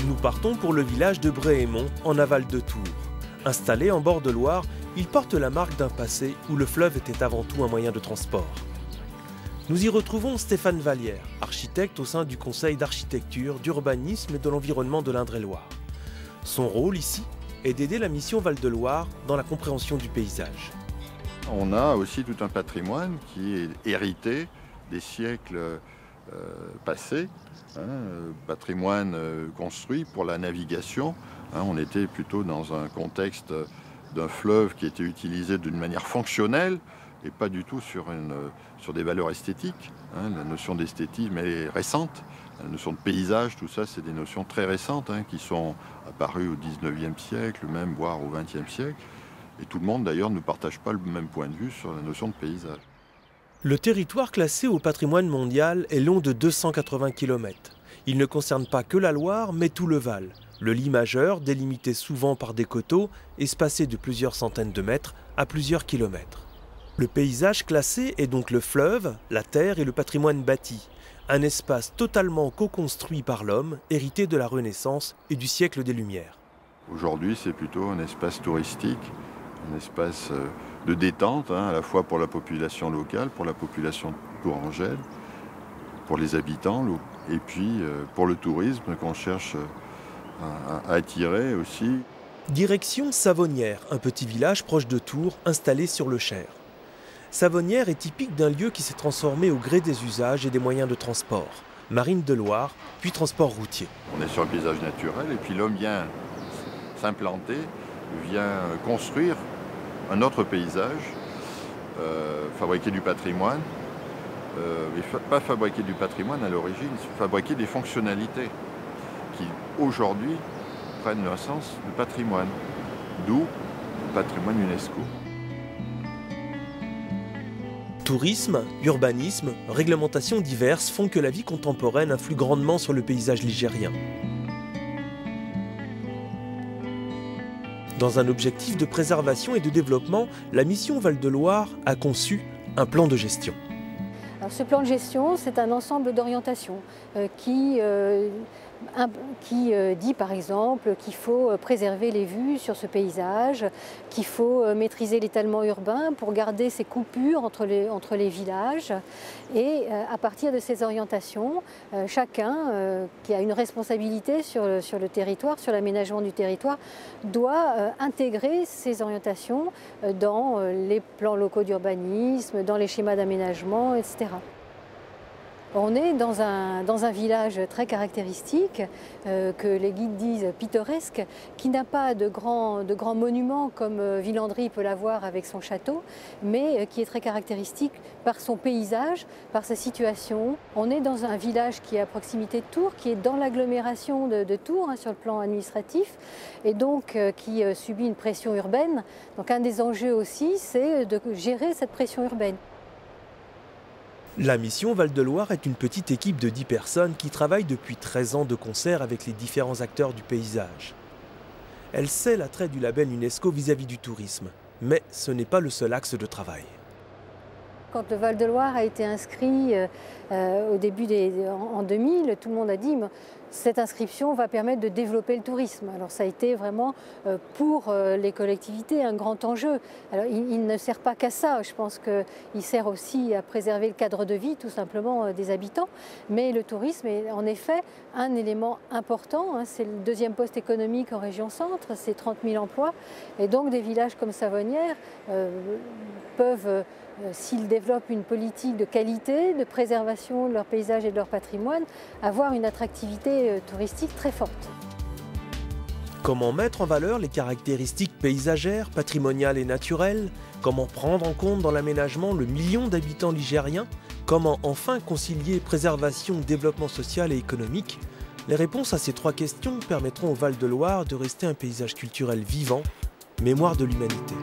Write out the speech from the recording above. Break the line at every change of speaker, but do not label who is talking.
Nous partons pour le village de Bréhémont, en aval de Tours. Installé en bord de Loire, il porte la marque d'un passé où le fleuve était avant tout un moyen de transport. Nous y retrouvons Stéphane Vallière, architecte au sein du Conseil d'architecture, d'urbanisme et de l'environnement de l'Indre-et-Loire. Son rôle ici est d'aider la mission Val-de-Loire dans la compréhension du paysage.
On a aussi tout un patrimoine qui est hérité des siècles passés, patrimoine construit pour la navigation. On était plutôt dans un contexte d'un fleuve qui était utilisé d'une manière fonctionnelle et pas du tout sur des valeurs esthétiques. La notion d'esthétisme est récente. La notion de paysage, tout ça, c'est des notions très récentes qui sont apparues au 19e siècle, même voire au 20e siècle. Et tout le monde, d'ailleurs, ne partage pas le même point de vue sur la notion de paysage.
Le territoire classé au patrimoine mondial est long de 280 km. Il ne concerne pas que la Loire, mais tout le Val. Le lit majeur, délimité souvent par des coteaux, espacés de plusieurs centaines de mètres à plusieurs kilomètres. Le paysage classé est donc le fleuve, la terre et le patrimoine bâti. Un espace totalement co-construit par l'homme, hérité de la Renaissance et du siècle des Lumières.
Aujourd'hui, c'est plutôt un espace touristique, un espace de détente, à la fois pour la population locale, pour la population tourangelle, pour les habitants, et puis pour le tourisme qu'on cherche à attirer aussi.
Direction Savonnières, un petit village proche de Tours, installé sur le Cher. Savonnières est typique d'un lieu qui s'est transformé au gré des usages et des moyens de transport. Marine de Loire, puis transport routier.
On est sur un paysage naturel et puis l'homme vient s'implanter, vient construire un autre paysage, fabriquer du patrimoine, mais pas fabriquer du patrimoine à l'origine, fabriquer des fonctionnalités qui aujourd'hui prennent un sens de patrimoine, d'où le patrimoine UNESCO.
Tourisme, urbanisme, réglementations diverses font que la vie contemporaine influe grandement sur le paysage ligérien. Dans un objectif de préservation et de développement, la mission Val-de-Loire a conçu un plan de gestion.
Alors, ce plan de gestion, c'est un ensemble d'orientations qui dit par exemple qu'il faut préserver les vues sur ce paysage, qu'il faut maîtriser l'étalement urbain pour garder ces coupures entre les villages. Et à partir de ces orientations, chacun qui a une responsabilité sur le territoire, sur l'aménagement du territoire, doit intégrer ces orientations dans les plans locaux d'urbanisme, dans les schémas d'aménagement, etc. On est dans un village très caractéristique, que les guides disent pittoresque, qui n'a pas de grands monuments comme Villandry peut l'avoir avec son château, mais qui est très caractéristique par son paysage, par sa situation. On est dans un village qui est à proximité de Tours, qui est dans l'agglomération de Tours sur le plan administratif, et donc qui subit une pression urbaine. Donc un des enjeux aussi, c'est de gérer cette pression urbaine.
La mission Val-de-Loire est une petite équipe de 10 personnes qui travaillent depuis 13 ans de concert avec les différents acteurs du paysage. Elle sait l'attrait du label UNESCO vis-à-vis du tourisme, mais ce n'est pas le seul axe de travail.
Quand le Val-de-Loire a été inscrit au début en 2000, tout le monde a dit cette inscription va permettre de développer le tourisme. Alors ça a été vraiment pour les collectivités un grand enjeu. Alors il ne sert pas qu'à ça, je pense qu'il sert aussi à préserver le cadre de vie tout simplement des habitants. Mais le tourisme est en effet un élément important, c'est le deuxième poste économique en région centre, c'est 30 000 emplois. Et donc des villages comme Savonnières peuvent, s'ils développent une politique de qualité, de préservation de leur paysage et de leur patrimoine, avoir une attractivité touristique très forte.
Comment mettre en valeur les caractéristiques paysagères, patrimoniales et naturelles? Comment prendre en compte dans l'aménagement le million d'habitants ligériens? Comment enfin concilier préservation, développement social et économique? Les réponses à ces 3 questions permettront au Val-de-Loire de rester un paysage culturel vivant, mémoire de l'humanité.